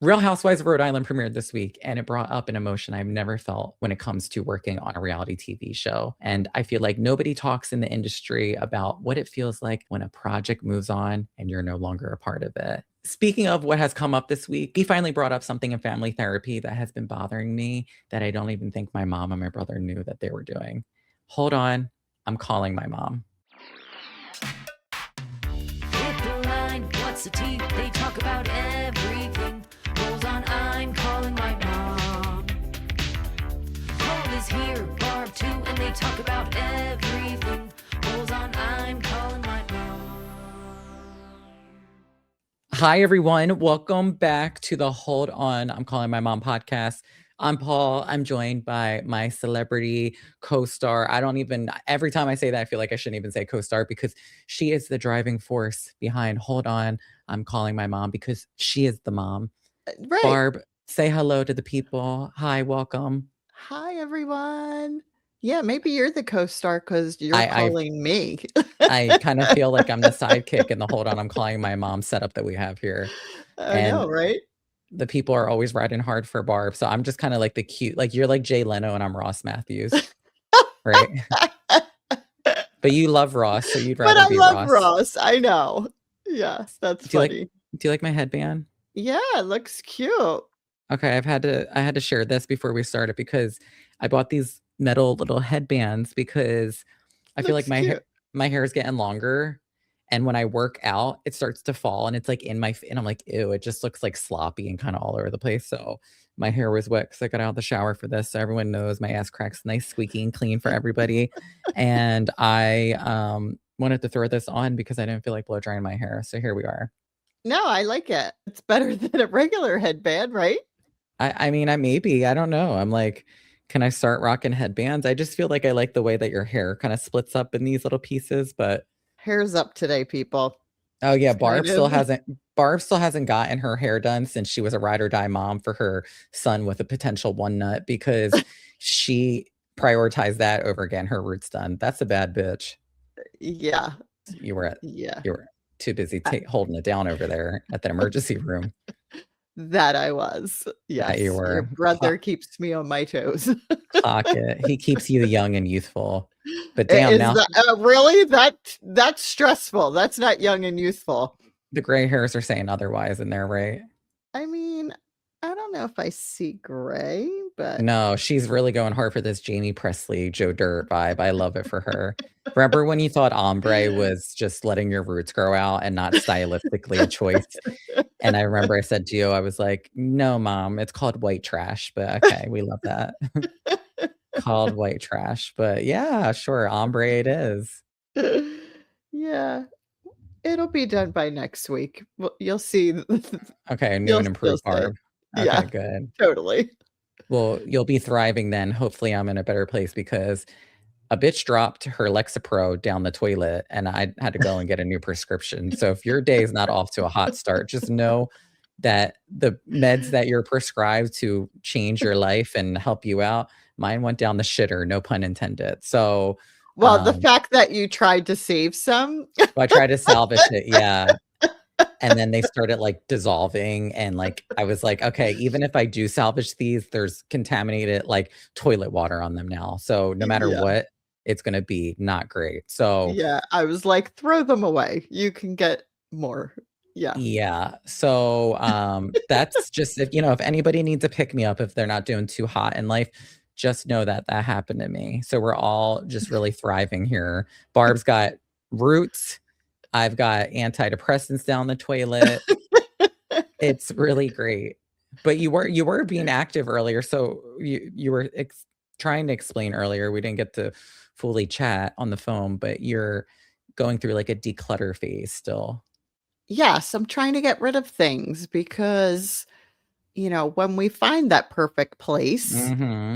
Real Housewives of Rhode Island premiered this week, and it brought up an emotion I've never felt when it comes to working on a reality TV show. And I feel like nobody talks in the industry about what it feels like when a project moves on and you're no longer a part of it. Speaking of what has come up this week, he finally brought up something in family therapy that has been bothering me that I don't even think my mom and my brother knew that they were doing. Hold on, I'm calling my mom. Hit the line, what's the tea? They talk about everything. Hold on, I'm calling my mom. Paul is here, Barb too, and they talk about everything. Hold on, I'm calling my mom. Hi, everyone. Welcome back to the Hold On, I'm Calling My Mom podcast. I'm Paul. I'm joined by my celebrity co-star. Every time I say that, I feel like I shouldn't even say co-star because she is the driving force behind Hold On, I'm Calling My Mom because she is the mom. Right. Barb, say hello to the people. Hi, welcome. Hi, everyone. Yeah, maybe you're the co-star because you're I calling me. I kind of feel like I'm the sidekick in the Hold On, I'm Calling My Mom setup that we have here. I know, right? The people are always riding hard for Barb. So I'm just kind of like the cute, like you're like Jay Leno and I'm Ross Matthews. Right? But you love Ross, so you'd rather be But I love Ross. Ross. I know. Yeah, that's funny. Do you like my headband? Yeah, it looks cute. Okay, I had to share this before we started because I bought these metal little headbands because I feel like my hair is getting longer, and when I work out, it starts to fall, and it's like and I'm like, ew, it just looks like sloppy and kind of all over the place. So my hair was wet because I got out of the shower for this, so everyone knows my ass crack's nice, squeaky, and clean for everybody. And I wanted to throw this on because I didn't feel like blow drying my hair. So here we are. No, I like it. It's better than a regular headband, right? I mean, I don't know. I'm like, can I start rocking headbands? I just feel like I like the way that your hair kind of splits up in these little pieces, but hair's up today, people. Oh yeah, Barb still hasn't gotten her hair done since she was a ride or die mom for her son with a potential one nut because she prioritized that over getting her roots done. That's a bad bitch. Yeah. You were too busy holding it down over there at the emergency room. That I was. Yes. You were. Your brother keeps me on my toes. Clock it. He keeps you young and youthful. But damn, now really that's stressful. That's not young and youthful. The gray hairs are saying otherwise in there, right? I mean, I don't know if I see gray, but no, she's really going hard for this Jamie Presley, Joe Dirt vibe. I love it for her. Remember when you thought ombre was just letting your roots grow out and not stylistically a choice? And I remember I said to you, I was like, no, mom, it's called white trash. But okay, we love that. Called white trash. But yeah, sure, ombre it is. Yeah. It'll be done by next week. Well, you'll see. Okay, new and improved Barb. Okay, yeah, good. Totally. Well, you'll be thriving then. Hopefully I'm in a better place because a bitch dropped her Lexapro down the toilet and I had to go and get a new prescription. So if your day is not off to a hot start, just know that the meds that you're prescribed to change your life and help you out, mine went down the shitter, no pun intended. So well, the fact that you tried to save some. I tried to salvage it, yeah. And then they started like dissolving and like I was like, okay, even if I do salvage these, there's contaminated like toilet water on them now. So no matter what, it's going to be not great. So yeah, I was like, throw them away. You can get more. Yeah. So that's just if anybody needs a pick me up if they're not doing too hot in life, just know that happened to me. So we're all just really thriving here. Barb's got roots. I've got antidepressants down the toilet. It's really great. But you were being active earlier. So you were trying to explain earlier. We didn't get to fully chat on the phone, but you're going through like a declutter phase still. Yes, I'm trying to get rid of things because, when we find that perfect place,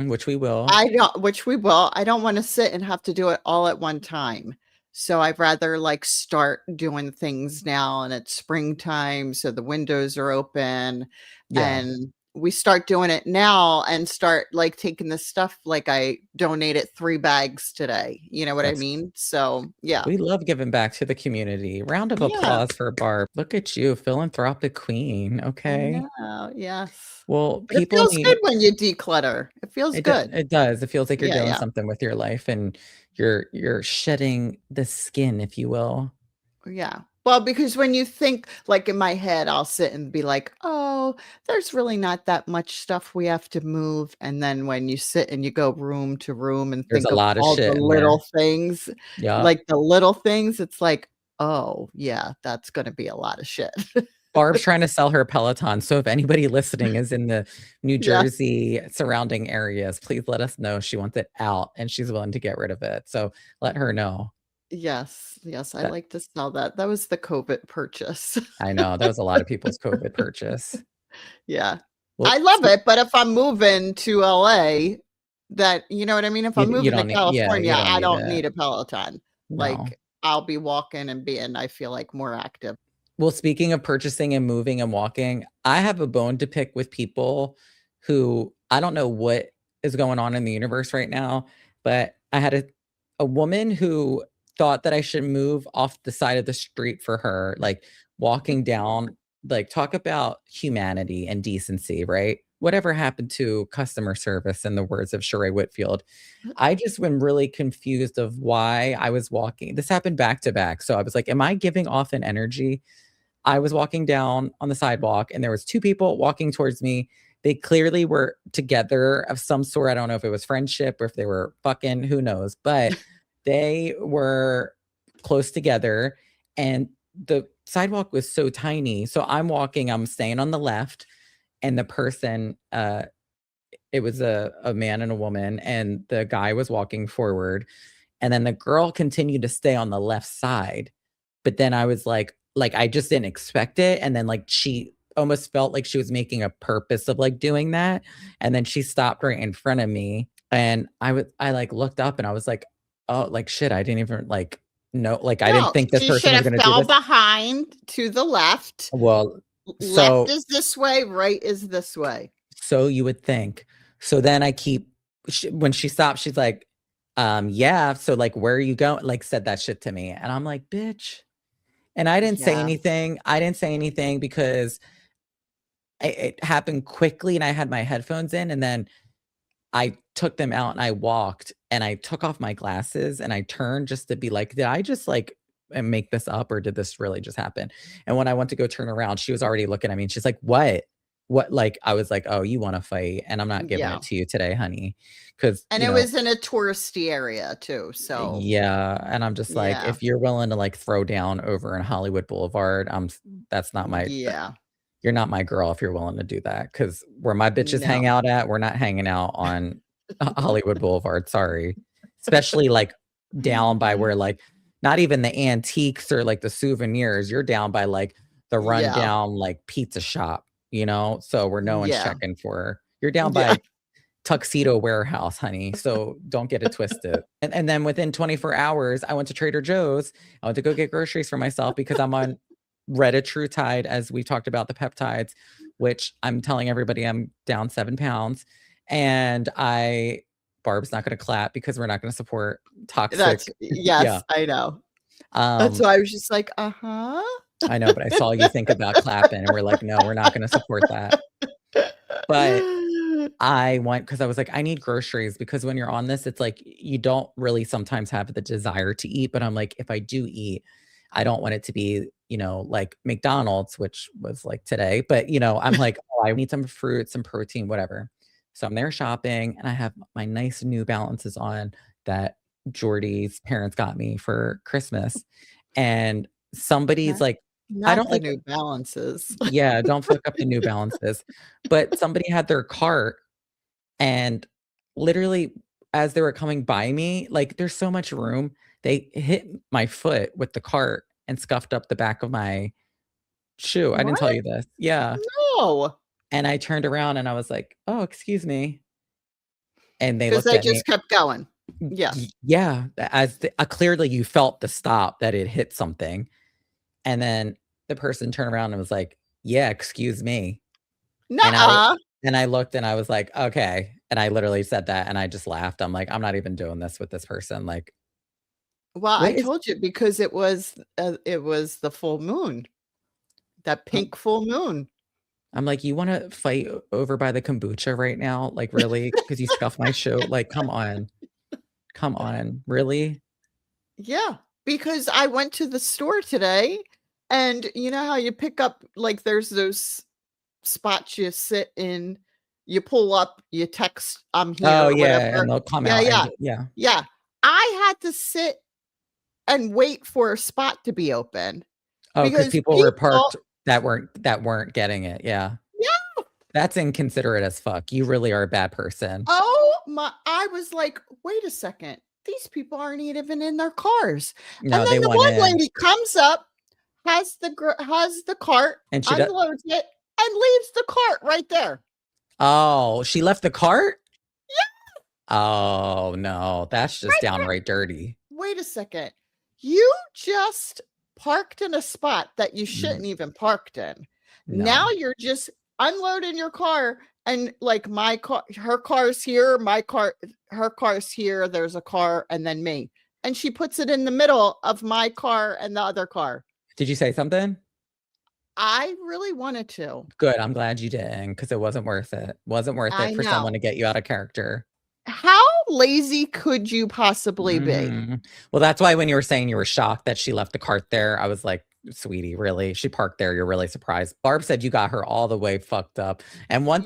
which we will, I don't want to sit and have to do it all at one time. So I'd rather like start doing things now and it's springtime. So the windows are open and we start doing it now and start like taking the stuff. Like I donated 3 bags today. You know what I That's mean? So yeah. we love giving back to the community. Round of Yeah. applause for Barb. Look at you, philanthropic queen. I Okay. know. Yes. Well, But it people feels good need when you declutter. It feels good. it does. It feels like you're Yeah, doing yeah. something with your life and you're shedding the skin, if you will. Yeah. Well, because when you think like in my head, I'll sit and be like, oh, there's really not that much stuff we have to move. And then when you sit and you go room to room and There's think a of lot of all the shit in there. little things, Yep. like the little things, it's like, oh, yeah, that's going to be a lot of shit. Barb's trying to sell her Peloton, so if anybody listening is in the New Yeah. Jersey surrounding areas, please let us know she wants it out and she's willing to get rid of it, so let her know. Yes. Yes. I That like to sell that. That was the COVID purchase. I know, that was a lot of people's COVID purchase. Yeah. I Well, love it, but if I'm moving to LA, that you know what I mean? If I'm you moving to don't need yeah, California, you don't I need don't it. need a Peloton. No. Like, I'll be walking and being, I feel like, more active. Well, speaking of purchasing and moving and walking, I have a bone to pick with people who I don't know what is going on in the universe right now, but I had a woman who thought that I should move off the side of the street for her, like walking down, like talk about humanity and decency, right? Whatever happened to customer service in the words of Sheree Whitfield. I just been really confused of why I was walking. This happened back to back. So I was like, am I giving off an energy? I was walking down on the sidewalk and there was 2 people walking towards me. They clearly were together of some sort. I don't know if it was friendship or if they were fucking, who knows, but they were close together and the sidewalk was so tiny. So I'm walking, I'm staying on the left and the person, it was a man and a woman and the guy was walking forward and then the girl continued to stay on the left side. But then I was like, I just didn't expect it, and then, like, she almost felt like she was making a purpose of, like, doing that, and then she stopped right in front of me, and I, like, looked up and I was like, "Oh, like, shit, I didn't even, like, know like, I didn't No, think this she person should was have gonna do fell this." behind to the left. Well, Left so is this way, right is this way. so you would think. So then I keep when she stopped, she's like, yeah, so, like, where are you going?" Like, said that shit to me, and I'm like, "Bitch." And I didn't say Yeah. anything. I didn't say anything because it happened quickly and I had my headphones in and then I took them out and I walked and I took off my glasses and I turned just to be like, did I just like make this up or did this really just happen? And when I went to go turn around, she was already looking at me and she's like, what? What? Like, I was like, oh, you want to fight and I'm not giving Yeah. it to you today, honey. Cause, And it was in a touristy area too. So yeah. And I'm just like, yeah. if you're willing to like throw down over in Hollywood Boulevard, that's not my, Yeah. you're not my girl if you're willing to do that. Cause where my bitches hang No. out at, we're not hanging out on Hollywood Boulevard. Sorry. Especially like down by where like not even the antiques or like the souvenirs. You're down by like the Yeah. rundown like pizza shop, you know? So where no one's Yeah. checking for her. You're down Yeah. by Tuxedo Warehouse, honey. So don't get it twisted. And then within 24 hours, I went to Trader Joe's. I went to go get groceries for myself because I'm on Retatrutide, as we talked about the peptides, which I'm telling everybody I'm down 7 pounds. And Barb's not going to clap because we're not going to support That's toxic. Yeah. yes, I know. That's Um, why I was just like, "Uh-huh." I know, but I saw you think about clapping and we're like, no, we're not going to support that. But I went because I was like, I need groceries because when you're on this, it's like you don't really sometimes have the desire to eat. But I'm like, if I do eat, I don't want it to be, like McDonald's, which was like today. But, I'm like, oh, I need some fruit, some protein, whatever. So I'm there shopping and I have my nice New Balances on that Jordy's parents got me for Christmas. And somebody's Not like, I not don't the like New Balances. yeah, don't fuck up the New Balances. But somebody had their cart and literally as they were coming by me, like there's so much room, they hit my foot with the cart and scuffed up the back of my shoe. I didn't tell What? you this. Yeah. No, And I turned around and I was like, "Oh, excuse me." And they because looked they at me. just kept going. Yes. Yeah, clearly you felt the stop that it hit something. And then the person turned around and was like, "Yeah, excuse me." And I Nuh-uh. And I looked and I was like, "Okay." And I literally said that and I just laughed. I'm like, "I'm not even doing this with this person." Like, Well, I what is told you because it was the full moon, that um, pink full moon. I'm like, "You wanna fight over by the kombucha right now? Like, really? Because you scuffed my shoe? Like, come on. Come on. Really?" Yeah, because I went to the store today, and you know how you pick up like, there's those spots you sit in, you pull up, you text, "I'm Oh, here," or yeah, whatever. and they'll come Yeah, out and yeah, ju yeah. yeah. I had to sit and wait for a spot to be open Oh, because because people were people. parked that weren't getting it, yeah. Yeah. That's inconsiderate as fuck. You really are a bad person. Oh my, I was like, "Wait a second, these people aren't even in their cars." And No, then they the want one in. lady comes up, has the cart, And she do unloads it, and leaves the cart right there. Oh, she left the cart? Oh, no, that's just Right there. downright dirty. Wait a second. You just parked in a spot that you Mhm. shouldn't even parked in. No. Now you're just unloading your car and like my car, her car's here, my car, her car's here, there's a car, and then me. And she puts it in the middle of my car and the other car. Did you say something? I really wanted to. Good, I'm glad you didn't, because it wasn't worth it. Wasn't worth I it for someone know. to get you out of character. How lazy could you possibly be? Mhm. Well, that's why when you were saying you were shocked that she left the cart there, I was like, "Sweetie, really? She parked there, you're really surprised." Barb said you got her all the way fucked up, and Yo, one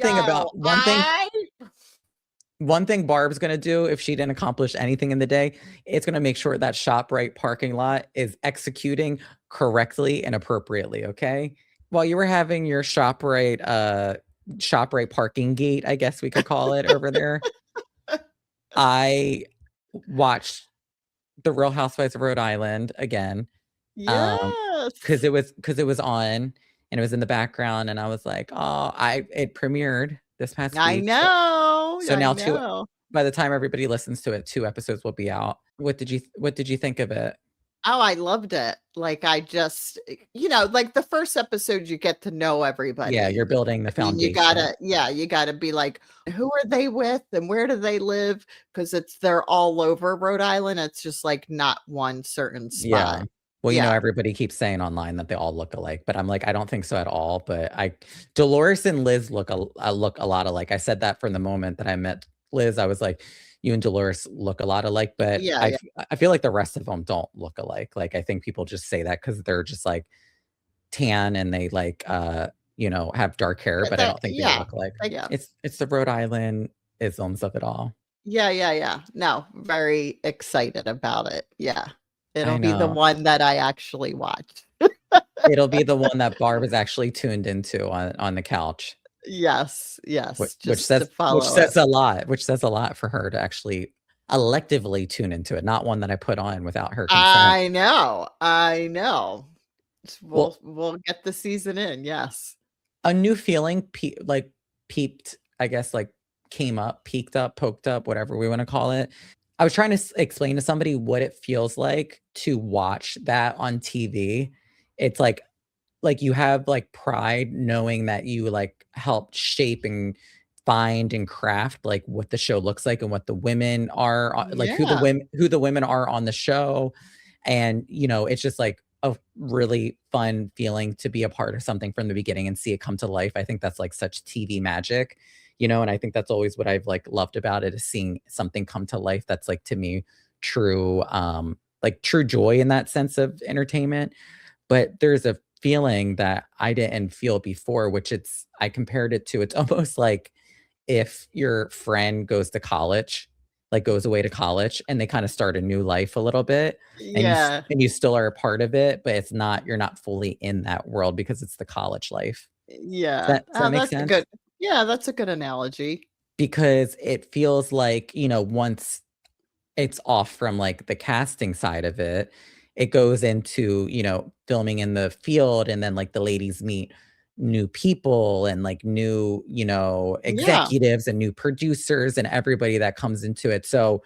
thing Barb's gonna do if she didn't accomplish anything in the day, it's gonna make sure that ShopRite parking lot is executing correctly and appropriately, okay? While you were having your ShopRite parking gate, I guess we could call it over there, I watched The Real Housewives of Rhode Island again, because yes. it was on, and it was in the background, and I was like, "Oh," it premiered this past I week, know, so I now 2 know. by the time everybody listens to it, 2 episodes will be out. What did you think of it? Oh, I loved it. Like, I just like, the first episode, you get to know Yeah, everybody. you're building the I mean, foundation. you gotta be like, "Who are they with, and where do they live?" Because they're all over Rhode Island, it's just, like, not one certain Yeah. spot. Well, Yeah. everybody keeps saying online that they all look alike, but I'm like, I don't think so at all, but I Dolores and Liz look a lot alike. I said that from the moment that I met Liz, I was like, "You and Dolores look a lot alike," but Yeah, yeah. I feel like the rest of them don't look alike. Like, I think people just say that because 'cause they're just, like, tan and they, like, have dark hair, but I don't think they Yeah. look alike. Yeah. It's the Rhode Island isms of it all. Yeah, yeah, yeah. No, very excited about it. Yeah. I It'll be the know. one that I actually watch. It'll be the one that Barb is actually tuned into on the couch, Yes, which yes, which just to says which follow it. says a lot which says a lot for her to actually electively tune into it, not one that I put on without her consent. I know, I know. Well, We'll get the season in, yes. a new feeling peeped, I guess, like, came up, peeked up, poked up, whatever we wanna call it. I was trying to explain to somebody what it feels like to watch that on TV. It's like you have, like, pride knowing that you, like, helped shape and find and craft, like, what the show looks like and what the women are, like, Yeah, who the women are on the show, and, it's just, like, a really fun feeling to be a part of something from the beginning and see it come to life. I think that's, like, such TV magic, and I think that's always what I've, like, loved about it is seeing something come to life that's, like, to me, true, true joy in that sense of entertainment. But there's a feeling that I didn't feel before, which I compared it to it's almost like if your friend goes to college, like goes away to college and they kinda start a new life a little bit yeah, and you still are a part of it, but you're not fully in that world because it's the college life. yeah. Does that Oh, make that's a sense? good that's a good analogy. Because it feels like, once it's off from, like, the casting side of it. It goes into, filming in the field, and then, like, the ladies meet new people and, like, new, Yeah, executives and new producers and everybody that comes into it. So,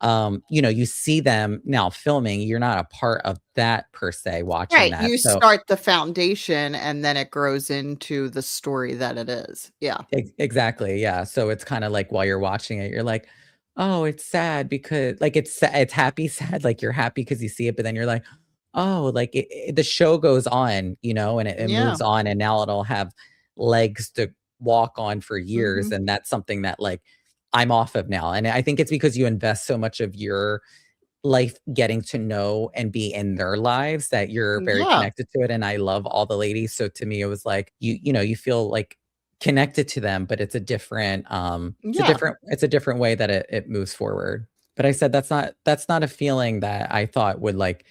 you see them now filming. You're not a part of that per se watching Right. that. You So start the foundation and then it grows into the story that it is. Yeah. exactly. Yeah. So it's kind of like while you're watching it, you're like, oh, it's sad because like it's happy, sad, like you're happy because you see it, but then you're like, oh, like the show goes on, and it Yeah. moves on, and now it'll have legs to walk on for years. Mhm. And that's something that like I'm off of now. And I think it's because you invest so much of your life getting to know and be in their lives that you're very Yeah. connected to it. And I love all the ladies. So to me, it was like you feel like connected to them, but it's a different Yeah. it's a different way that it moves forward. But I said that's not a feeling that I thought would like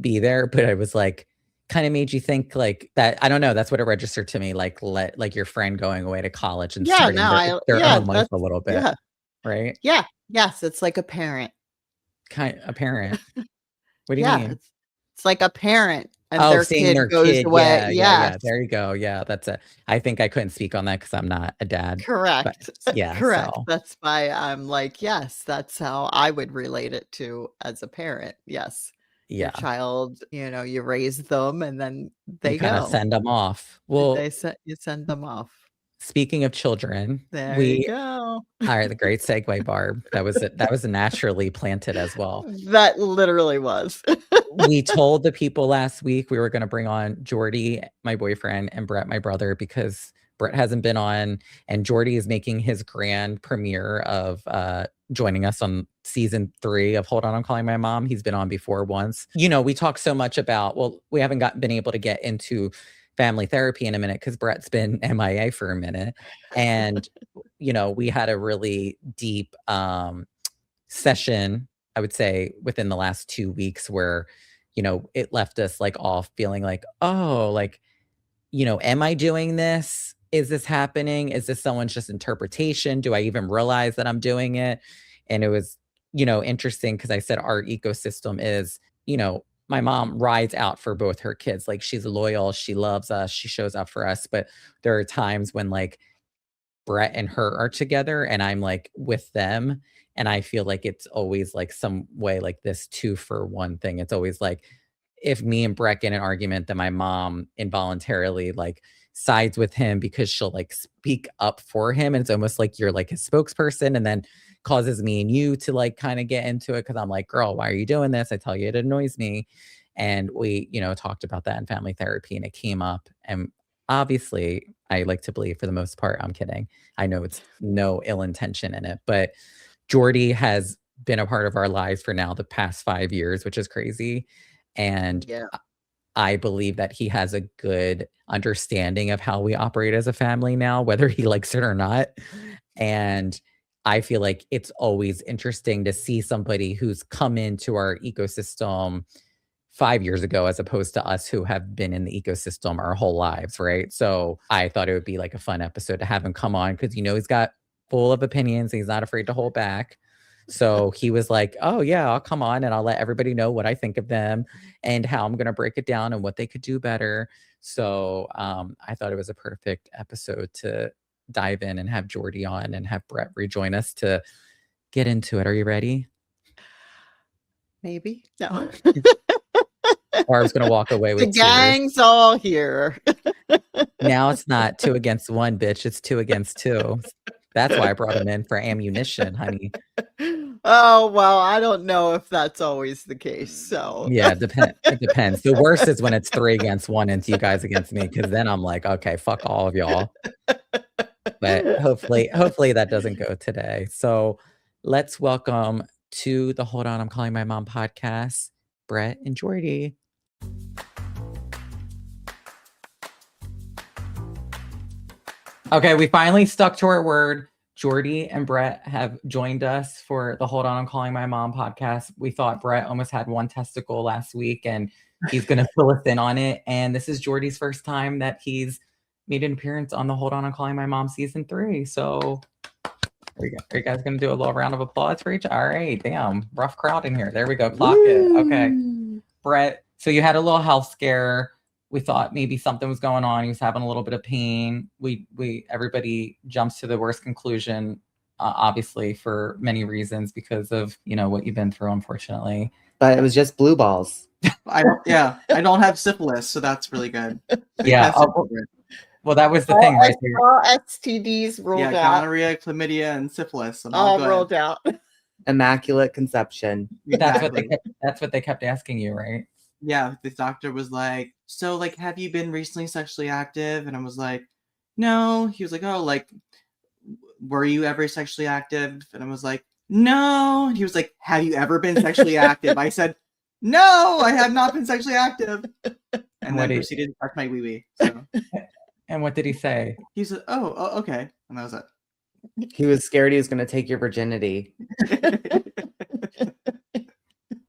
be there, but I was like kind of made you think like that. I don't know. That's what it registered to me, like your friend going away to college and Yeah. No, starting their yeah, own life that's, a little bit, yeah. right? Yeah. Yes. It's like a parent. Kind a parent. What do you Yeah. mean? It's like a parent and Oh, their seeing kid their goes kid. away. Yeah, yeah, Yes. yeah. There you go. Yeah, I think I couldn't speak on that because 'cause I'm not a dad, but Correct. yeah, Correct. so That's why I'm like, yes, that's how I would relate it to as a parent. Yes. Your yeah, child, you raise them and then you they kinda go. send them off. Well, You send them off. speaking of children, There you we go. all right, the great segue, Barb. That was naturally planted as well. That literally was. We told the people last week we were gonna bring on Jordy, my boyfriend, and Brett, my brother, because Brett hasn't been on, and Jordy is making his grand premiere of, joining us on season 3 of Hold On, I'm Calling My Mom. He's been on before once. We talk so much about we haven't been able to get into family therapy in a minute because Brett's been MIA for a minute, and, we had a really deep, session, I would say, within the last 2 weeks where, it left us, like, all feeling like, "Oh, like, am I doing this? Is this happening? Is this someone's just interpretation? Do I even realize that I'm doing it?" And it was, interesting because I said our ecosystem is, my mom rides out for both her kids. Like, she's loyal, she loves us, she shows up for us, but there are times when, like, Brett and her are together and I'm like with them. And I feel like it's always like some way like this 2-for-1 thing. It's always like if me and Brett get in an argument, then my mom involuntarily like sides with him because she'll like speak up for him. And it's almost like you're like his spokesperson and then causes me and you to like kind of get into it because I'm like, girl, why are you doing this? I tell you, it annoys me. And we, talked about that in family therapy and it came up. And obviously, I like to believe for the most part, I'm kidding. I know it's no ill intention in it, but Jordy has been a part of our lives for now the past 5 years, which is crazy. And Yeah. I believe that he has a good understanding of how we operate as a family now, whether he likes it or not. And I feel like it's always interesting to see somebody who's come into our ecosystem 5 years ago as opposed to us who have been in the ecosystem our whole lives, right? So I thought it would be like a fun episode to have him come on because he's got full of opinions. He's not afraid to hold back. So he was like, "Oh yeah, I'll come on and I'll let everybody know what I think of them and how I'm gonna break it down and what they could do better." So I thought it was a perfect episode to dive in and have Jordy on and have Brett rejoin us to get into it. Are you ready? Maybe. No. Barb's gonna walk away The with tears. gang's all here. Now it's not 2 against 1, bitch, it's 2 against 2. That's why I brought him in for ammunition, honey. Oh, well, I don't know if that's always the case. So, Yeah, it depends. The worst is when it's 3 against 1 and it's you guys against me, because then I'm like, "Okay, fuck all of y'all." But hopefully that doesn't go today. So, let's welcome to the Hold On, I'm Calling My Mom podcast, Brett and Jordy. Okay, we finally stuck to our word. Jordy and Brett have joined us for the Hold On, I'm Calling My Mom podcast. We thought Brett almost had one testicle last week and he's going to fill us in on it. And this is Jordy's first time that he's made an appearance on the Hold On, I'm Calling My Mom season 3. So are you guys going to do a little round of applause for each? All right, damn, rough crowd in here. There we go, clock it. Okay, Brett, so you had a little health scare. We thought maybe something was going on. He was having a little bit of pain. Everybody jumps to the worst conclusion. obviously for many reasons because of, you know, what you've been through, unfortunately. But it was just blue balls. I don't have syphilis, so that's really good. They Yeah. tested for it. Well, that was the thing right there. All STDs rolled Yeah, out. gonorrhea, chlamydia, and syphilis. I'm All good. rolled out. Immaculate conception. Exactly. That's what they kept asking you, right? Yeah, the doctor was like, so like, have you been recently sexually active? And I was like, no. He was like, oh, like, were you ever sexually active? And I was like, no. And he was like, have you ever been sexually active? I said, no, I have not been sexually active. And then proceeded to touch my wee wee. So. And what did he say? He said, oh, okay. And that was it. He was scared he was going to take your virginity.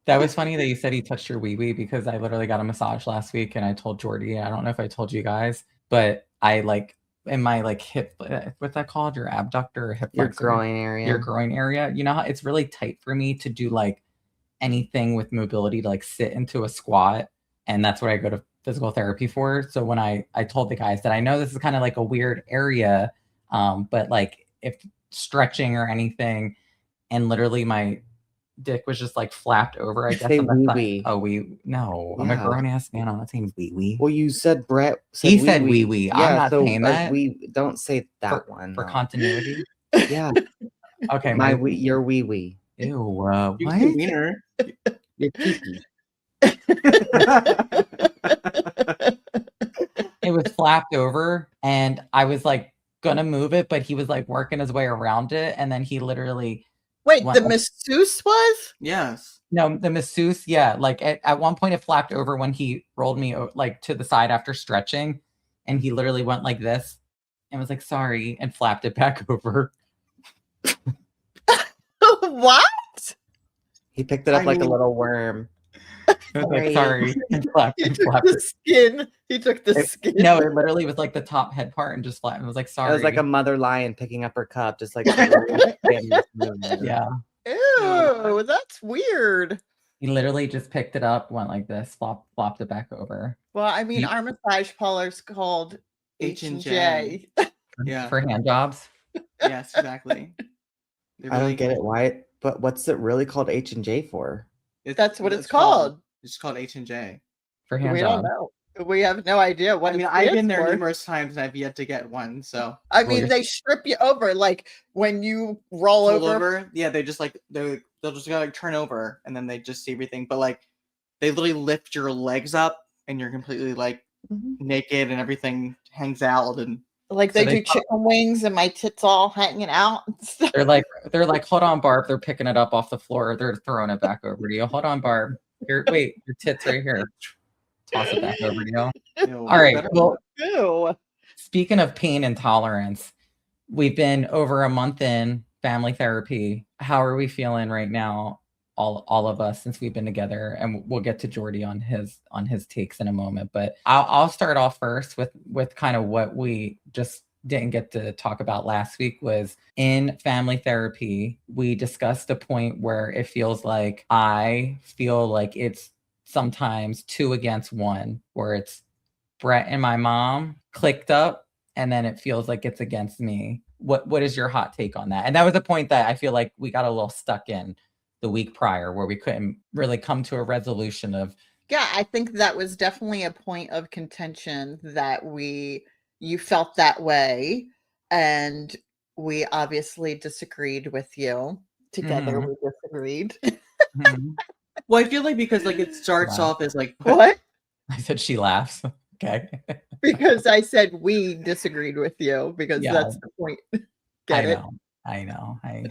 That was funny that you said he touched your wee wee because I literally got a massage last week and I told Jordy, I don't know if I told you guys, but I like in my like hip, what's that called? Your abductor or hip Your flexor? groin area. Your groin area. You know how it's really tight for me to do like anything with mobility to like sit into a squat. And that's what I go to physical therapy for. So when I told the guys that I know this is kind of like a weird area, but like if stretching or anything, and literally my dick was just like flapped over. I guess. Say wee-wee. Oh, no. I'm a Yeah. grown ass man. I'm not saying wee wee. Well, you said Brett. He said wee wee. I'm not saying that. We don't say that one For no. continuity. Yeah. Okay. Your wee wee. Ew. You What? can wiener. Your pee-pee. It was flapped over, and I was like gonna move it, but he was like working his way around it, and then he literally. Wait, What? the masseuse was? Yes. No, the masseuse, yeah. Like at one point it flapped over when he rolled me like to the side after stretching, and he literally went like this and was like, sorry, and flapped it back over. What? He picked it up I like a mean- little worm. I was like, sorry, and flapped He and took flapped the it. skin. He took the skin. No, it literally was like the top head part and just flapped. It was like, sorry. It was like a mother lion picking up her cub, just like yeah. Ew, that's weird. He literally just picked it up, went like this, flopped it back over. Well, I mean, You- our massage parlor's called H&J. H&J. Yeah. For hand jobs. Yes, exactly. I don't get it. Why? But what's it really called H&J for? That's what it's called. It's called H&J. For hand We jobs. don't know. We have no idea what I mean, it I've been stands there for. numerous times and I've yet to get one. So I Well, mean, you're- they strip you over, like when you roll pull over. over. Yeah, they just like they'll just go like turn over and then they just see everything. But like they literally lift your legs up and you're completely like Mhm. naked and everything hangs out and Like So they they do chicken wings and my tits all hanging out and stuff. They're like, hold on, Barb. They're picking it up off the floor. They're throwing it back over to you. Hold on, Barb. Wait, your tits right here. Toss it back over to you. you know, All right. better- Well, Ew. speaking of pain and tolerance, we've been over a month in family therapy. How are we feeling right now? All of us, since we've been together, and we'll get to Jordy on his takes in a moment. But I'll start off first with kind of what we just didn't get to talk about last week. Was in family therapy, we discussed a point where it feels like I feel like it's sometimes 2 against 1, where it's Brett and my mom clicked up, and then it feels like it's against me. What is your hot take on that? And that was a point that I feel like we got a little stuck in the week prior, where we couldn't really come to a resolution of. Yeah, I think that was definitely a point of contention that you felt that way, and we obviously disagreed with you. Together Mhm. we disagreed. Mhm. Well, I feel like because like it starts Wow. off as like What? I said she laughs. Okay. Because I said we disagreed with you because Yeah. that's the point. Get it? I know. Funny.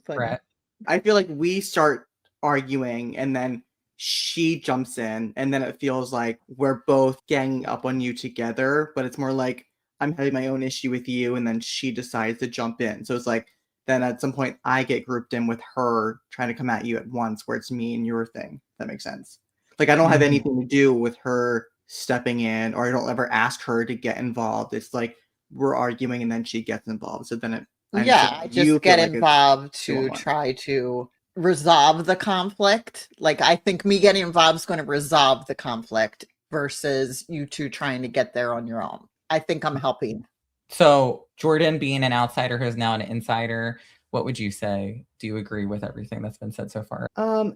Brett. I feel like we start arguing and then she jumps in and then it feels like we're both ganging up on you together, but it's more like I'm having my own issue with you and then she decides to jump in. So it's like then at some point I get grouped in with her trying to come at you at once where it's me and your thing. If that makes sense. Like I don't have Mhm. anything to do with her stepping in or I don't ever ask her to get involved. It's like we're arguing and then she gets involved. So then I Yeah, understand I you just feel get like it's involved two on to one. try to resolve the conflict. Like I think me getting involved is going to resolve the conflict versus you two trying to get there on your own. I think I'm helping. So Jordan being an outsider who's now an insider, what would you say? Do you agree with everything that's been said so far?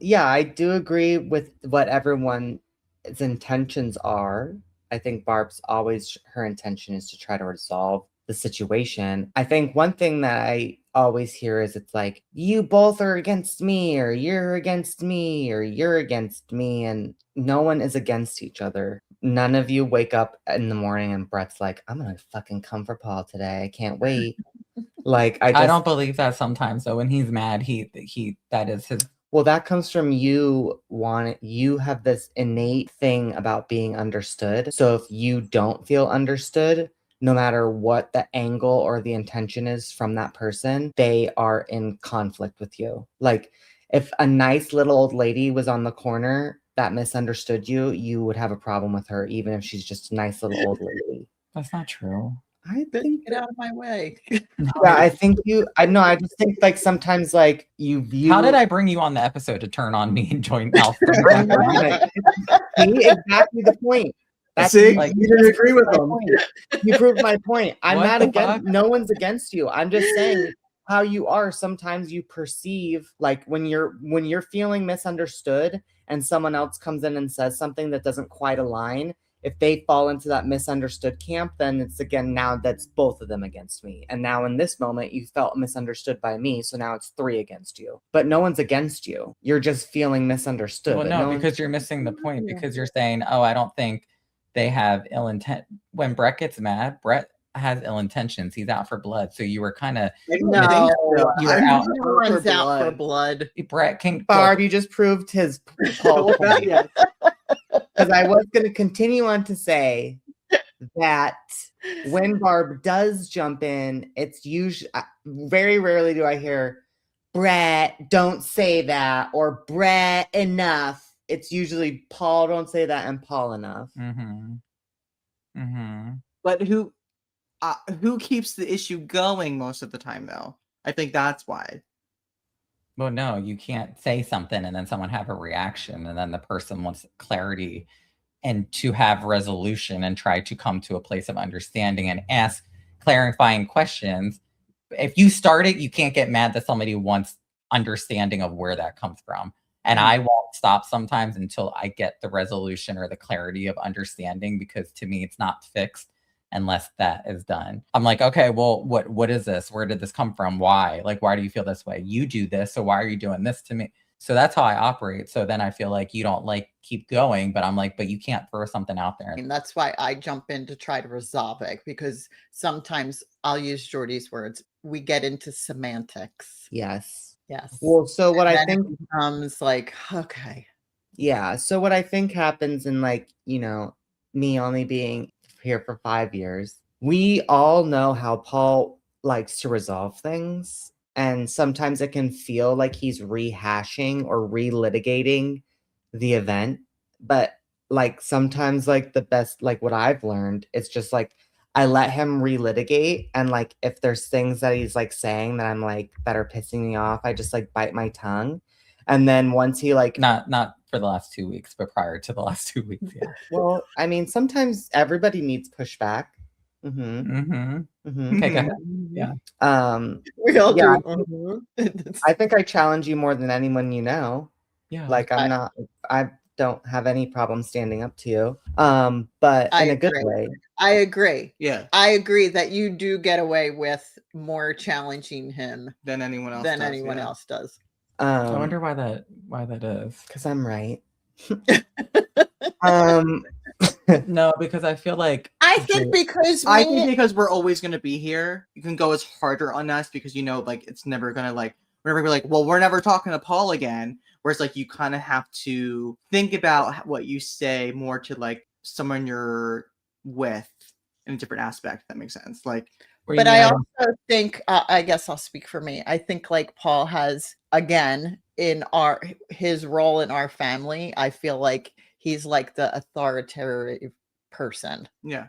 Yeah, I do agree with what everyone's intentions are. I think Barb's always, her intention is to try to resolve the situation. I think one thing that I always hear is it's like, you both are against me, or you're against me, or you're against me, and no one is against each other. None of you wake up in the morning and Brett's like, I'm gonna fucking come for Paul today. I can't wait. Like, I don't believe that sometimes. So when he's mad, he that is his. Well, that comes from you have this innate thing about being understood. So if you don't feel understood, no matter what the angle or the intention is from that person, they are in conflict with you. Like, if a nice little old lady was on the corner that misunderstood you, you would have a problem with her, even if she's just a nice little old lady. That's not true. I think Get out of my way. yeah, I think I just think like sometimes like you view. How did I bring you on the episode to turn on me and join Alf? See, exactly the point. See, like- you didn't agree with my them. point. You proved my point. I'm What not the against. fuck? No one's against you. I'm just saying how you are. Sometimes you perceive like when you're feeling misunderstood, and someone else comes in and says something that doesn't quite align. If they fall into that misunderstood camp, then it's again, now that's both of them against me. And now in this moment, you felt misunderstood by me. So now it's 3 against you. But no one's against you. You're just feeling misunderstood. Well, but no, one- because you're missing the point. Because you're saying, oh, I don't think they have ill intent. When Brett gets mad, Brett has ill intentions. He's out for blood. So you were kind of No, You were out. everyone's out for blood. Brett can Barb, you just proved his Paul point. Yeah. Because I was going to continue on to say that when Barb does jump in, it's usually very rarely do I hear Brett, don't say that, or Brett, enough. It's usually Paul, don't say that, and Paul, enough. Mm-hmm. Mm-hmm. But who keeps the issue going most of the time, though? I think that's why. Well, no, you can't say something and then someone have a reaction and then the person wants clarity and to have resolution and try to come to a place of understanding and ask clarifying questions. If you start it, you can't get mad that somebody wants understanding of where that comes from. And I won't stop sometimes until I get the resolution or the clarity of understanding, because to me, it's not fixed unless that is done. I'm like, okay, well, what is this? Where did this come from? Why? Like, why do you feel this way? You do this, so why are you doing this to me? So that's how I operate. So then I feel like you don't like keep going, but I'm like, but you can't throw something out there. And that's why I jump in to try to resolve it, because sometimes I'll use Jordy's words. We get into semantics. Yes. Yes. Well, so what I Then think it becomes like, okay. Yeah. So what I think happens in like, me only being here for 5 years, we all know how Paul likes to resolve things. And sometimes it can feel like he's rehashing or relitigating the event. But like sometimes like the best, like what I've learned, it's just like I let him relitigate. And like if there's things that he's like saying that I'm like that are pissing me off, I just like bite my tongue. And then once he like Not for the last 2 weeks, but prior to the last 2 weeks, yeah. well, I mean, sometimes everybody needs pushback. Okay, go ahead. Yeah. We all Yeah, do. I think I challenge you more than anyone you know. Yeah. Like I don't have any problem standing up to you. But I in a good agree. way. I agree. Yeah. I agree that you do get away with more challenging him Than anyone else. than does, anyone yeah. else does. I wonder why that is. Because I'm right. No, because I feel like I think because I think because we're always going to be here, you can go as harder on us because like it's never going to like, we're never like, well, we're never talking to Paul again. Whereas like you kind of have to think about what you say more to like someone you're with in a different aspect. If that makes sense. Like, but I also think, I guess I'll speak for me. I think like Paul has, again, in his role in our family, I feel like he's like the authoritative person. yeah.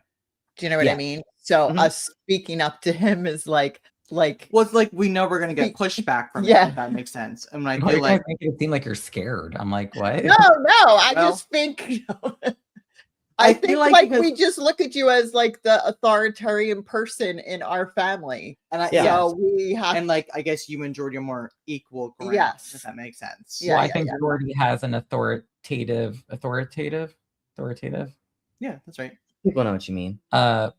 Do you know what I mean? So us speaking up to him is like, well, it's like we know we're gonna get pushback from it, if that makes sense. And I Why feel you guys like make it seem like you're scared. I'm like, what? no, I Well- just think I feel think like like because- we just look at you as like the authoritarian person in our family. And I, Yeah. So we have and like I guess you and Jordy are more equal ground, Yes. if that makes sense. Yeah, well, I yeah, think yeah. Jordy has an authoritative Yeah, that's right. People know what you mean.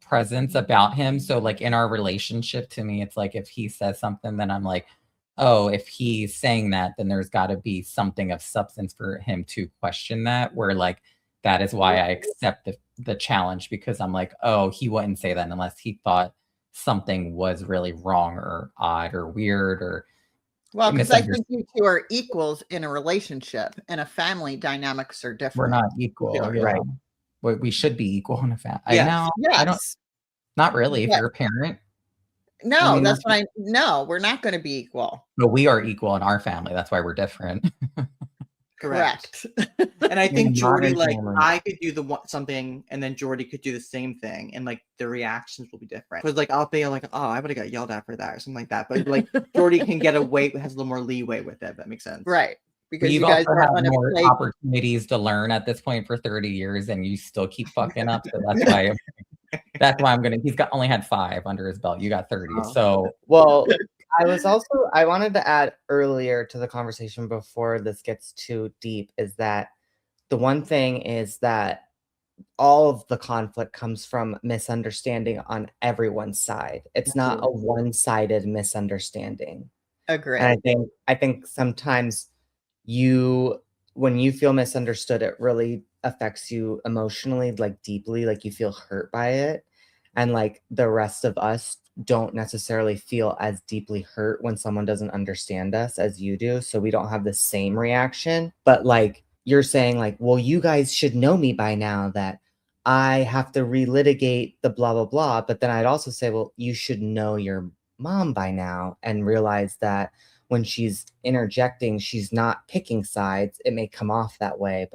presence about him. So like in our relationship, to me, it's like if he says something, then I'm like, oh, if he's saying that, then there's got to be something of substance for him to question that. Where like that is why I accept the challenge, because I'm like, oh, he wouldn't say that unless he thought something was really wrong or odd or weird or well, because I think misunderstood. you two are equals in a relationship. In a family, dynamics are different. We're not equal, are, yeah. right. We should be equal in a family. Yes. I don't. Yes. Not really. If Yeah. you're a parent, No, mean, that's what I no, we're not going to be equal. but we are equal in our family. That's why we're different. Correct. Correct. And I think In Jordy, modern like, family. I could do something, and then Jordy could do the same thing, and like the reactions will be different. Because like I'll be like, oh, I would have got yelled at for that or something like that. But like Jordy can get away, has a little more leeway with it. If that makes sense. Right. Because You've you guys also are had going to more play. opportunities to learn at this point for 30 years, and you still keep fucking up. So that's why. That's why I'm gonna. He's only had 5 under his belt. You got 30. Oh. So Well, I wanted to add earlier to the conversation before this gets too deep is that the one thing is that all of the conflict comes from misunderstanding on everyone's side. It's not a one-sided misunderstanding. Agree. And I think sometimes when you feel misunderstood, it really affects you emotionally, like deeply, like you feel hurt by it. And like the rest of us don't necessarily feel as deeply hurt when someone doesn't understand us as you do. So we don't have the same reaction. But like you're saying, like, well, you guys should know me by now that I have to relitigate the blah, blah, blah. But then I'd also say, well, you should know your mom by now and realize that when she's interjecting, she's not picking sides. It may come off that way,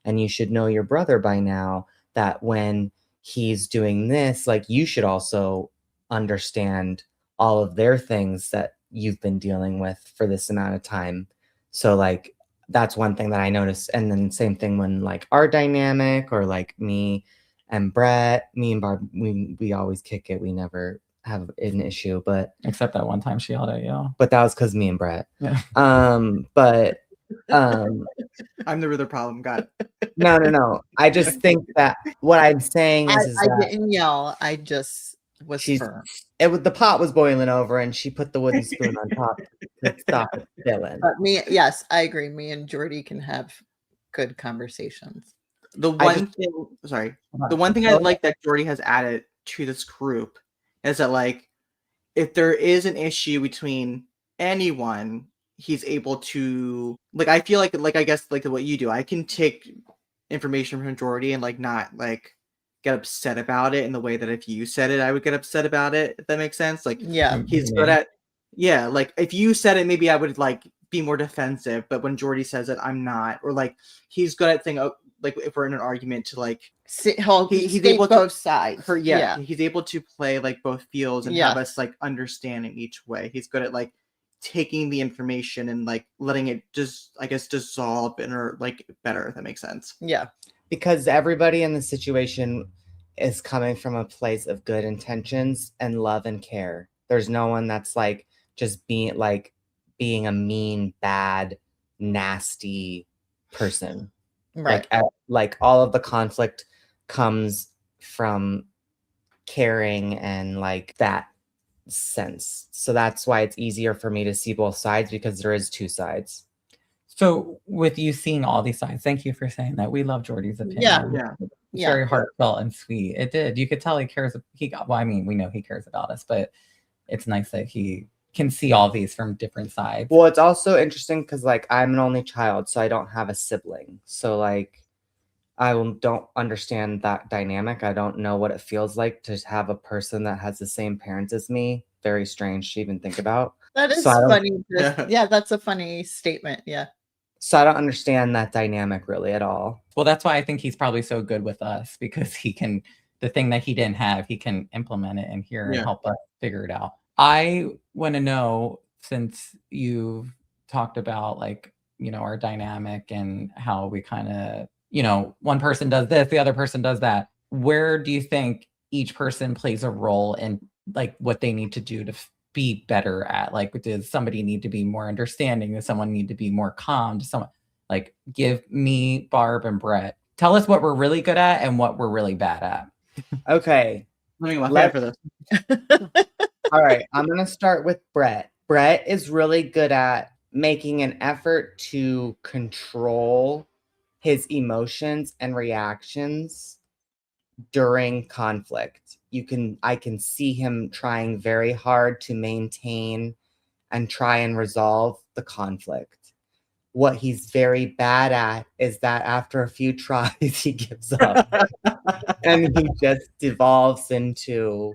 and you should know your brother by now that when he's doing this, like you should also understand all of their things that you've been dealing with for this amount of time. So like that's one thing that I noticed. And then same thing when like our dynamic or like me and Brett, me and Barb, we always kick it. We never have an issue, but except that one time she yelled at you. that was because me and Brett. Yeah. But I'm the real problem. Got it. no. I just think that what I'm saying is I that didn't yell. I just was firm. the pot was boiling over and she put the wooden spoon on top to stop it spilling. But yes, I agree. Me and Jordy can have good conversations. The one thing I like that Jordy has added to this group is that like if there is an issue between anyone, he's able to like I feel like I guess like what you do, I can take information from Jordy and like not like get upset about it in the way that if you said it, I would get upset about it, if that makes sense. Like Yeah. he's good at like if you said it, maybe I would like be more defensive, but when Jordy says it, I'm not. Or like he's good at saying like if we're in an argument to like he's he's able to both sides. He's able to play like both fields and have us like understanding each way. He's good at like taking the information and like letting it just I guess dissolve or like better, if that makes sense. Yeah. Because everybody in the situation is coming from a place of good intentions and love and care. There's no one that's like just being a mean, bad, nasty person. Right. Like all of the conflict comes from caring and like that sense. So that's why it's easier for me to see both sides because there is 2 sides. So with you seeing all these sides, thank you for saying that. We love Jordy's opinion. Yeah. It's very heartfelt and sweet. It did. You could tell he cares. Well, I mean, we know he cares about us, but it's nice that he can see all these from different sides. Well, it's also interesting because like I'm an only child, so I don't have a sibling. So like don't understand that dynamic. I don't know what it feels like to have a person that has the same parents as me. Very strange to even think about. That is funny. Yeah, that's a funny statement. Yeah. So I don't understand that dynamic really at all. Well, that's why I think he's probably so good with us because he can, the thing that he didn't have, he can implement it in here and help us figure it out. I want to know, since you've talked about like, our dynamic and how we kind of, one person does this, the other person does that. Where do you think each person plays a role in like what they need to do to be better at? Like, does somebody need to be more understanding? Does someone need to be more calm? Does someone like give me, Barb, and Brett? Tell us what we're really good at and what we're really bad at. Okay. Let me get my fan for this. All right. I'm going to start with Brett. Brett is really good at making an effort to control his emotions and reactions during conflict. I can see him trying very hard to maintain and try and resolve the conflict. What he's very bad at is that after a few tries, he gives up and he just devolves into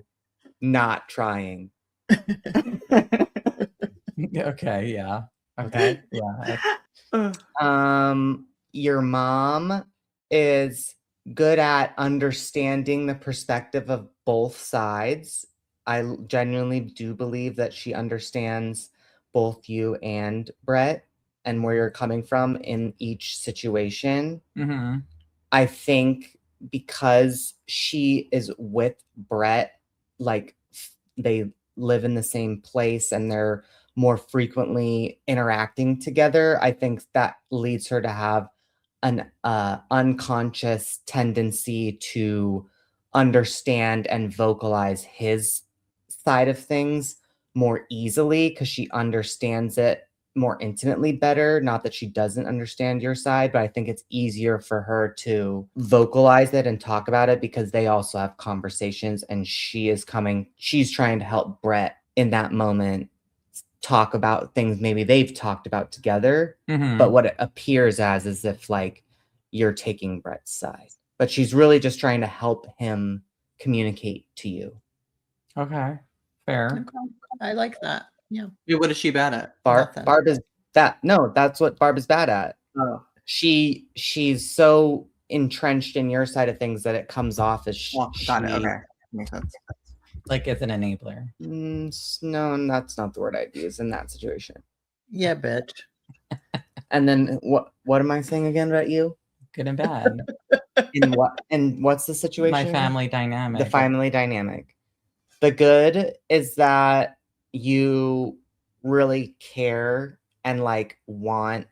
not trying. Okay, yeah. Okay, yeah. Your mom is good at understanding the perspective of both sides. I genuinely do believe that she understands both you and Brett and where you're coming from in each situation. Mm-hmm. I think because she is with Brett, like they live in the same place and they're more frequently interacting together, I think that leads her to have an unconscious tendency to understand and vocalize his side of things more easily because she understands it more intimately better. Not that she doesn't understand your side, but I think it's easier for her to vocalize it and talk about it because they also have conversations and she's trying to help Brett in that moment talk about things maybe they've talked about together. Mm-hmm. But what it appears as is if like you're taking Brett's side, but she's really just trying to help him communicate to you. Okay, fair. I like that. Yeah. Yeah, what is she bad at? Nothing. Barb is that. No, that's what Barb is bad at. Oh, She's so entrenched in your side of things that it comes off as got it. Okay, makes sense. Like it's an enabler. No, that's not the word I'd use in that situation. Yeah, bitch. And then what am I saying again about you? Good and bad. In what? And what's the situation? My family dynamic. The family dynamic. The good is that you really care and like want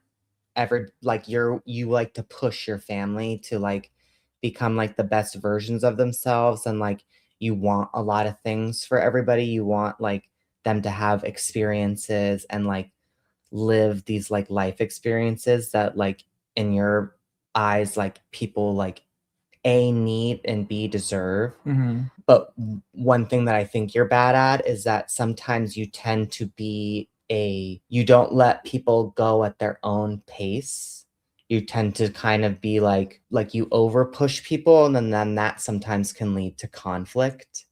you like to push your family to like become like the best versions of themselves, and like you want a lot of things for everybody. You want like them to have experiences and like live these like life experiences that like in your eyes like people like A, need, and B, deserve. Mm-hmm. But one thing that I think you're bad at is that sometimes you tend to be you don't let people go at their own pace. You tend to kind of be like you over push people, and then that sometimes can lead to conflict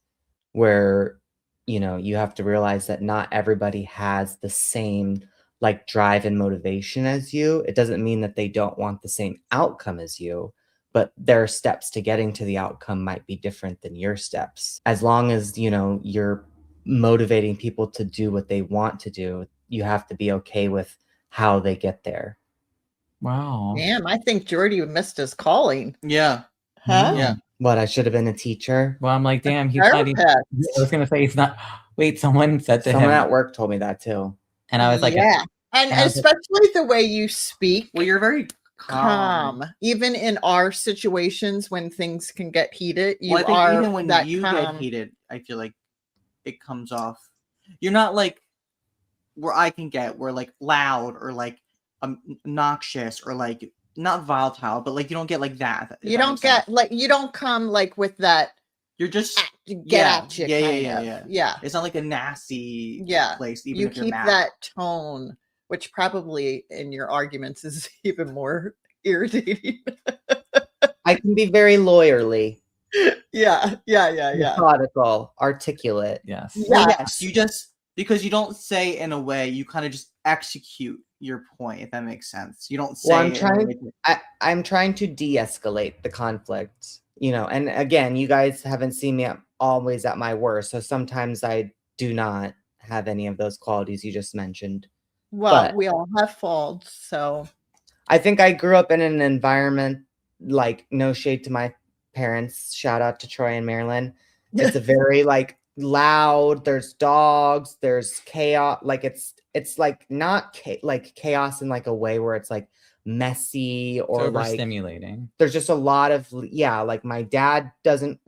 where, you have to realize that not everybody has the same like drive and motivation as you. It doesn't mean that they don't want the same outcome as you, but their steps to getting to the outcome might be different than your steps. As long as, you're motivating people to do what they want to do, you have to be okay with how they get there. Wow. Damn, I think Jordy missed his calling. Yeah. Huh? Yeah. What, I should have been a teacher? Well, I'm like, damn, he's not even. I was gonna say he's not. Wait, someone said to Someone him at work told me that too. and I was like, yeah. And especially the way you speak. Well, you're very calm. Even in our situations when things can get heated, I think even when you get heated, I feel like it comes off. You're not like where I can get where like loud or like obnoxious or like not volatile, but like you don't get like that. You don't get like you don't come like with that. You're just get at you. Yeah. It's not like a nasty place. Even you if you're keep mad. that tone, which probably in your arguments is even more irritating. I can be very lawyerly. Yeah. Methodical, articulate. yes. Yes. You just because you don't say it in a way, you kind of just execute your point, if that makes sense. You don't say I'm trying to de-escalate the conflict, and again, you guys haven't seen me always at my worst, so sometimes I do not have any of those qualities you just mentioned. Well, we all have faults, so I think I grew up in an environment like, no shade to my parents, shout out to Troy and Marilyn. It's a very like loud, there's dogs, there's chaos, like it's like not like chaos in like a way where it's like messy or It's like overstimulating. there's just a lot of like my dad doesn't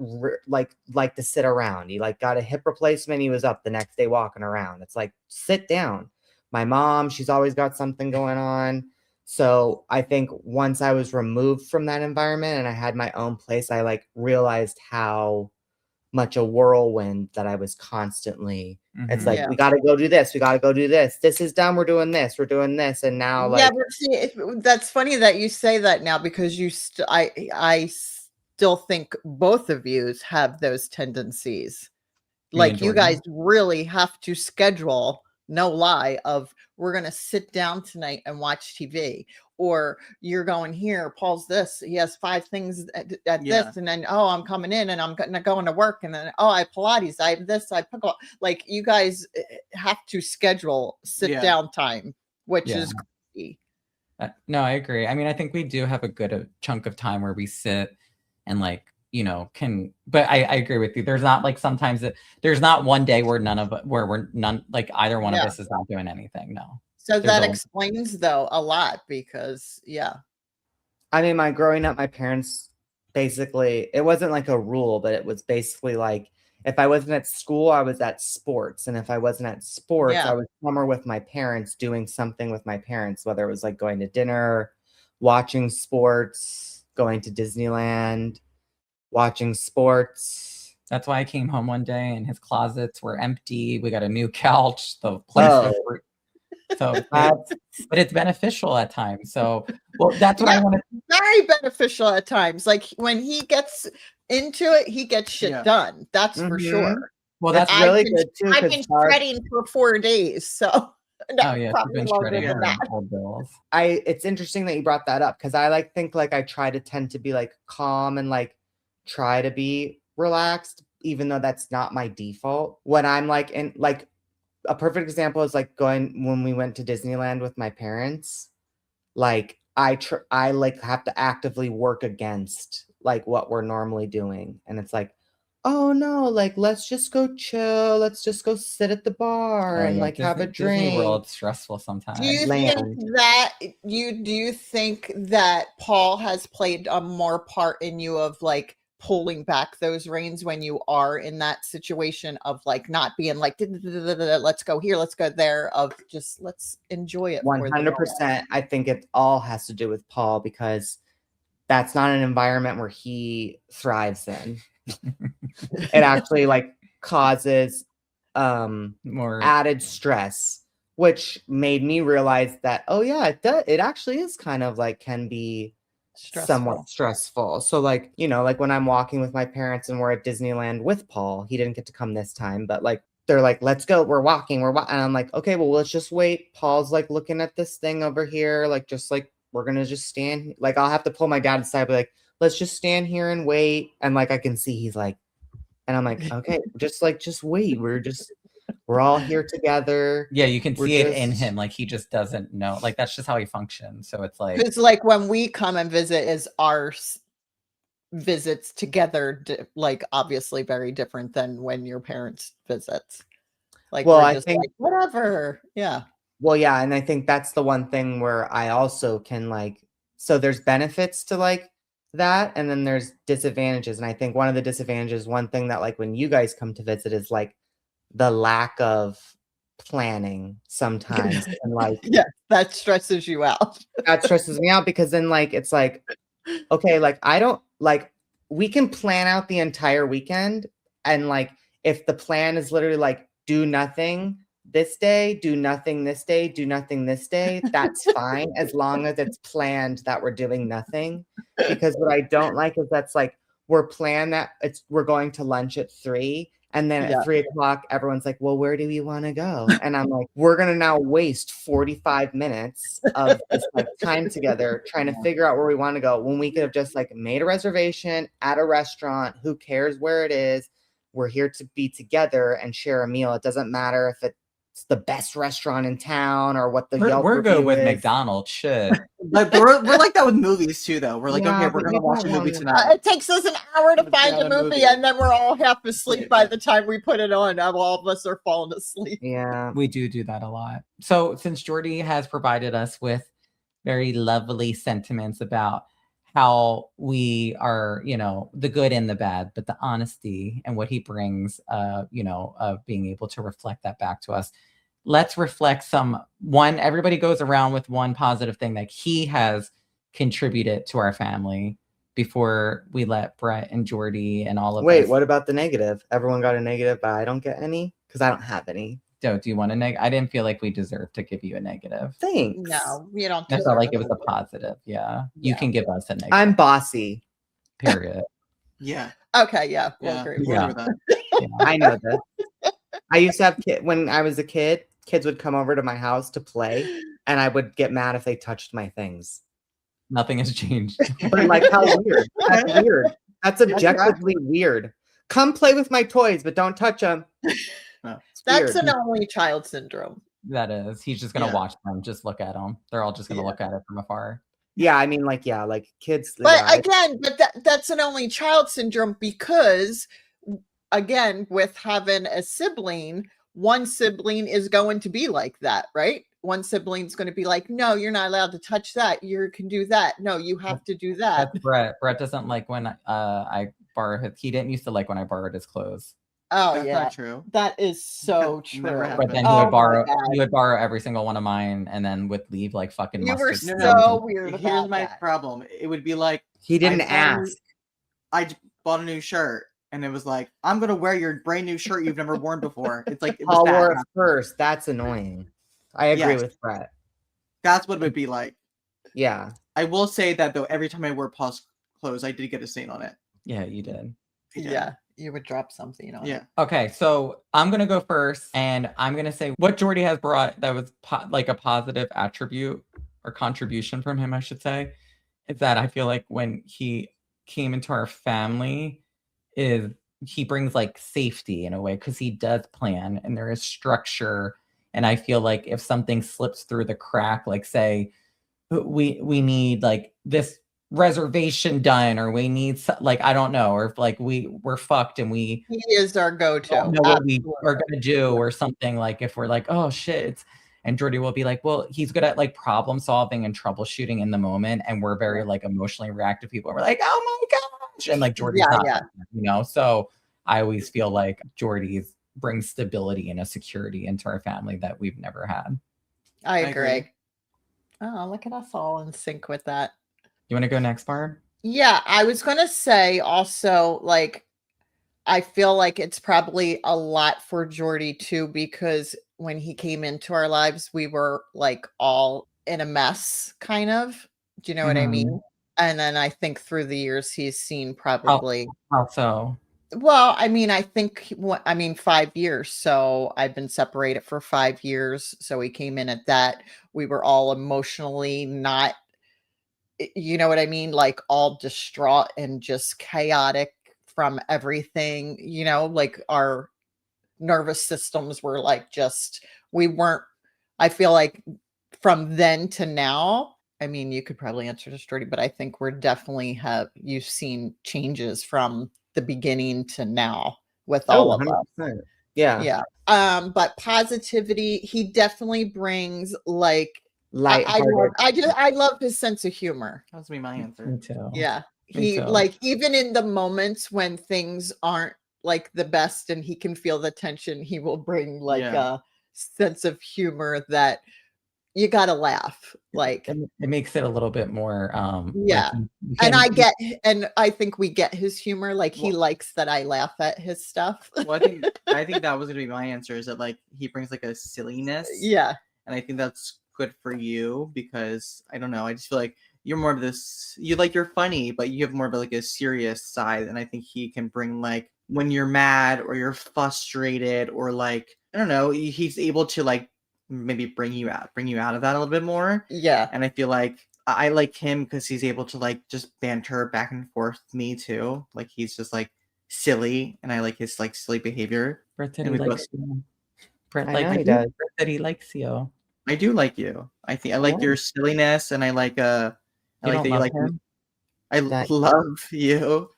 like to sit around. He like got a hip replacement, he was up the next day walking around. It's like, sit down. My mom, she's always got something going on. So I think once I was removed from that environment and I had my own place, I like realized how much a whirlwind that I was constantly. It's like, we got to go do this. We got to go do this. This is done. We're doing this. We're doing this. And now, like, but see, that's funny that you say that now, because I still think both of you have those tendencies. Like, you guys really have to schedule, no lie, of we're going to sit down tonight and watch TV, or you're going here, Paul's this, he has 5 things at this, and then, oh, I'm coming in and I'm going to work, and then, oh, I Pilates, I have this, I pickle. Like, you guys have to schedule sit down time, which is crazy. No, I agree. I mean, I think we do have a good chunk of time where we sit and like, you know, but I agree with you. There's not like sometimes there's not one day where like either one of us is not doing anything. No. So that explains though a lot, because I mean, my growing up, my parents basically, it wasn't like a rule, but it was basically like, if I wasn't at school, I was at sports. And if I wasn't at sports, I was somewhere with my parents doing something with my parents, whether it was like going to dinner, watching sports, going to Disneyland, watching sports. That's why I came home one day and his closets were empty. We got a new couch. The place was so, but it's beneficial at times. So, well, that's what I want to. Very beneficial at times. Like, when he gets into it, he gets shit done. That's for sure. Well, that's really good too. I've been shredding for 4 days, so. No, you've been shredding old bills. It's interesting that you brought that up, because I like think like I try to tend to be like calm and like try to be relaxed, even though that's not my default. When I'm like in like a perfect example is like when we went to Disneyland with my parents, like I like have to actively work against like what we're normally doing. And it's like, oh no, like let's just go chill. Let's just go sit at the bar and like have a drink. Disney World's stressful sometimes. Do you think that Paul has played a more part in you of like pulling back those reins when you are in that situation of like not being like, let's go here, let's go there, of just let's enjoy it? 100%. I think it all has to do with Paul, because that's not an environment where he thrives in. It actually like causes more added stress, which made me realize that, oh yeah, it actually is kind of like can be somewhat stressful. So like, you know, like when I'm walking with my parents and we're at Disneyland with Paul, he didn't get to come this time, but like they're like, let's go, we're walking, and I'm like, okay, well, let's just wait. Paul's like looking at this thing over here, like just like we're gonna just stand, like I'll have to pull my dad aside, but like, let's just stand here and wait. And like I can see he's like, and I'm like, okay, just wait, we're all here together. Yeah, you can see it in him. Like he just doesn't know. Like that's just how he functions. So it's like when we come and visit, is our visits together like obviously very different than when your parents visits. Like, well, I think like, whatever. Yeah. Well, yeah, and I think that's the one thing where I also can like, so there's benefits to like that, and then there's disadvantages. And I think one of the disadvantages, one thing that like when you guys come to visit is like the lack of planning sometimes. And like, yeah, that stresses you out. That stresses me out, because then like it's like, okay, like I don't like, we can plan out the entire weekend, and like if the plan is literally like do nothing this day, do nothing this day, do nothing this day, that's fine, as long as it's planned that we're doing nothing. Because what I don't like is that's like we're planned that we're going to lunch at 3, and then at 3 o'clock everyone's like, well, where do we want to go? And I'm like, we're gonna now waste 45 minutes of this like time together trying to figure out where we want to go, when we could have just like made a reservation at a restaurant. Who cares where it is? We're here to be together and share a meal. It doesn't matter if it's the best restaurant in town or what the Yelp we're good with is. McDonald's shit. Like we're like that with movies too, though. We're like, Yeah, okay, we're but gonna you watch a don't movie wanna- tonight. It takes us an hour to Let's find get a a movie, movie. and then we're all half asleep by Yeah. the time we put it on. All of us are falling asleep. Yeah. We do that a lot. So since Jordy has provided us with very lovely sentiments about how we are, the good and the bad, but the honesty and what he brings, of being able to reflect that back to us. Let's reflect everybody goes around with one positive thing that he has contributed to our family before we let Brett and Jordy and all of Wait, us. what about the negative? Everyone got a negative, but I don't get any because I don't have any. Do you want a I didn't feel like we deserved to give you a negative. Thanks. No, you don't. I felt deserve like it was a it. positive. Yeah. You Yeah. can give us a negative. I'm bossy. Period. Yeah, Okay, yeah, we'll yeah, agree. we'll Yeah. agree with that. I know this. I used to have when I was a kid, kids would come over to my house to play, and I would get mad if they touched my things. Nothing has changed. But like, how weird? That's weird. That's objectively weird. Come play with my toys, but don't touch them. No. That's Weird. an only child syndrome. That is. He's just gonna Yeah. watch them, just look at them. They're all just gonna Yeah. look at it from afar. Yeah, I mean, like kids. But yeah, again, that's an only child syndrome because, again, with having a sibling, one sibling is going to be like that, right? One sibling's going to be like, no, you're not allowed to touch that. You can do that. No, you have to do that. That's Brett. Brett doesn't like when I borrow his. He didn't used to like when I borrowed his clothes. Oh, That's yeah. not true. That is so That true. never But happened. then Oh he my would borrow. God. He would borrow every single one of mine, and then would leave like fucking. You were mustard No, stains so and- weird Here's about my that. problem. It would be like he didn't I found- ask. I bought a new shirt, and it was like, I'm gonna wear your brand new shirt you've never worn before. It's like it was Paul that. wore it first. That's annoying. I agree Yes. with Brett. That's what it would be like. Yeah. I will say that though, every time I wore Paul's clothes, I did get a stain on it. Yeah, you did. I did. Yeah, you would drop something on Yeah. it. Okay, so I'm gonna go first, and I'm gonna say what Jordy has brought that was like a positive attribute or contribution from him, I should say, is that I feel like when he came into our family, is he brings like safety in a way because he does plan and there is structure. And I feel like if something slips through the crack, like say we need like this reservation done, or we need like I don't know, or if like we're fucked and we He is our go-to. don't know what we Absolutely. are gonna do or something, like if we're like, oh shit, and Jordy will be like, well, he's good at like problem solving and troubleshooting in the moment, and we're very like emotionally reactive people. We're like, oh my gosh, and like Jordy's Yeah, not, yeah. like that, so I always feel like Jordy's brings stability and a security into our family that we've never had. I agree. agree. Oh, look at us all in sync with that. You want to go next, Barb? Yeah, I was going to say also, like, I feel like it's probably a lot for Jordy too, because when he came into our lives, we were like all in a mess, kind of. Do you know what I mean? And then I think through the years, he's seen probably. Also, Well, I mean, I think, 5 years. So I've been separated for 5 years. So he came in at that. We were all emotionally not, you know what I mean? Like all distraught and just chaotic from everything, like our nervous systems were like I feel like from then to now, I mean, you could probably answer this, Jordy, but I think you've seen changes from the beginning to now with all of us. 100%. Yeah. Yeah. But positivity, he definitely brings like Lighthearted. I love his sense of humor. That was be my answer. me too. Yeah. Me He too. like even in the moments when things aren't like the best and he can feel the tension, he will bring like Yeah. a sense of humor that you gotta laugh. Like It makes it a little bit more Yeah. like and I think we get his humor. Like he likes that I laugh at his stuff. Well, I think that was gonna be my answer. Is that like he brings like a silliness? Yeah. And I think that's good for you because I don't know. I just feel like you're more of this. You're funny, but you have more of like a serious side, and I think he can bring like when you're mad or you're frustrated or like I don't know. He's able to like maybe bring you out of that a little bit more. Yeah. And I feel like I like him because he's able to like just banter back and forth with me too. Like he's just like silly, and I like his like silly behavior. Brett said and he we likes both- you. Brett I know he like does. Brett said he likes you. I do like you. I think I like What? your silliness, and I like You like don't that you love like. him? I That- love you.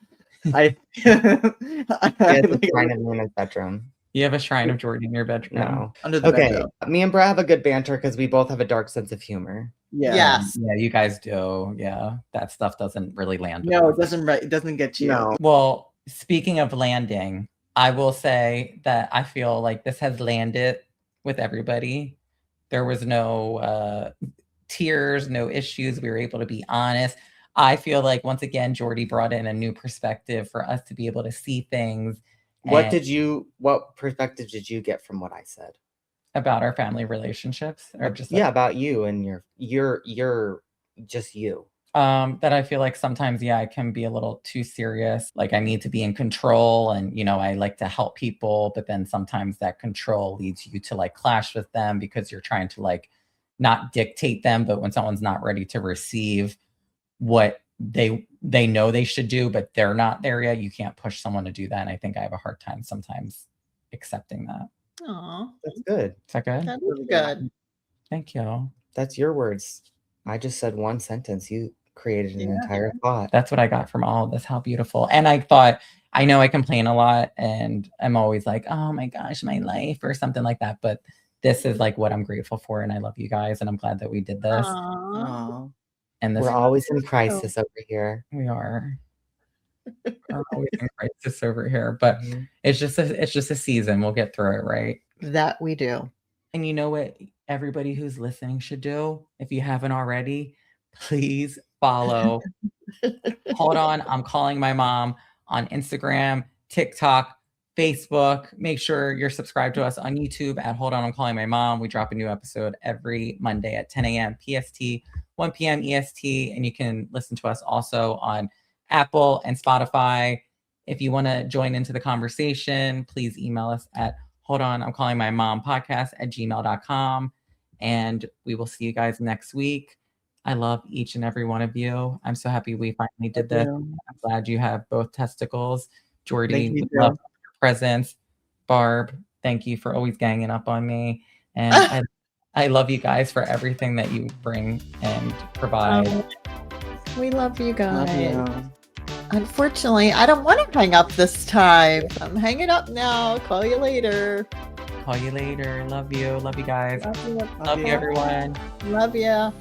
I He has a like- shrine of me in his bedroom. You have a shrine of Jordy in your bedroom? No. under the bed Okay. though. Me and Brett have a good banter because we both have a dark sense of humor. Yeah. Yes. Yeah, you guys do. Yeah, that stuff doesn't really land. with No, us. it doesn't get you. No. Well, speaking of landing, I will say that I feel like this has landed with everybody. There was no tears, no issues. We were able to be honest. I feel like once again, Jordy brought in a new perspective for us to be able to see things What and- what perspective did you get from what I said? about our family relationships, or just like, Yeah, about you and you're just you. that I feel like sometimes, yeah, I can be a little too serious. Like I need to be in control, and I like to help people, but then sometimes that control leads you to like clash with them because you're trying to like not dictate them, but when someone's not ready to receive what they know they should do, but they're not there yet, you can't push someone to do that. And I think I have a hard time sometimes accepting that. Aw, That's good. Is that good? that is good. Thank you. That's your words. I just said one sentence. You created an Yeah. entire thought. That's what I got from all of this. How beautiful. And I thought, I know I complain a lot and I'm always like, oh my gosh, my life or something like that. But this is like what I'm grateful for. And I love you guys. And I'm glad that we did this. Aw. Aw. And this We're always in crisis over here. we are. We're always in crisis over here. But Mhm. it's just a season. We'll get through it, right? That we do. And you know what everybody who's listening should do? If you haven't already, please follow. Hold on, I'm calling my mom on Instagram, TikTok, Facebook. Make sure you're subscribed to us on YouTube at Hold On, I'm Calling My Mom. We drop a new episode every Monday at 10 a.m. PST, 1 p.m. EST. And you can listen to us also on Apple and Spotify. If you want to join into the conversation, please email us at Hold On, I'm Calling My Mom podcast at gmail.com. And we will see you guys next week. I love each and every one of you. I'm so happy we finally did this. I'm glad you have both testicles. Jordy, Thank you, we love your presence. Barb, thank you for always ganging up on me. And I love you guys for everything that you bring and provide. We love you guys. Love you. Unfortunately, I don't want to hang up this time. I'm hanging up now. Call you later. Call you later. Love you. Love you guys. Love you. Love you, everyone. Love you.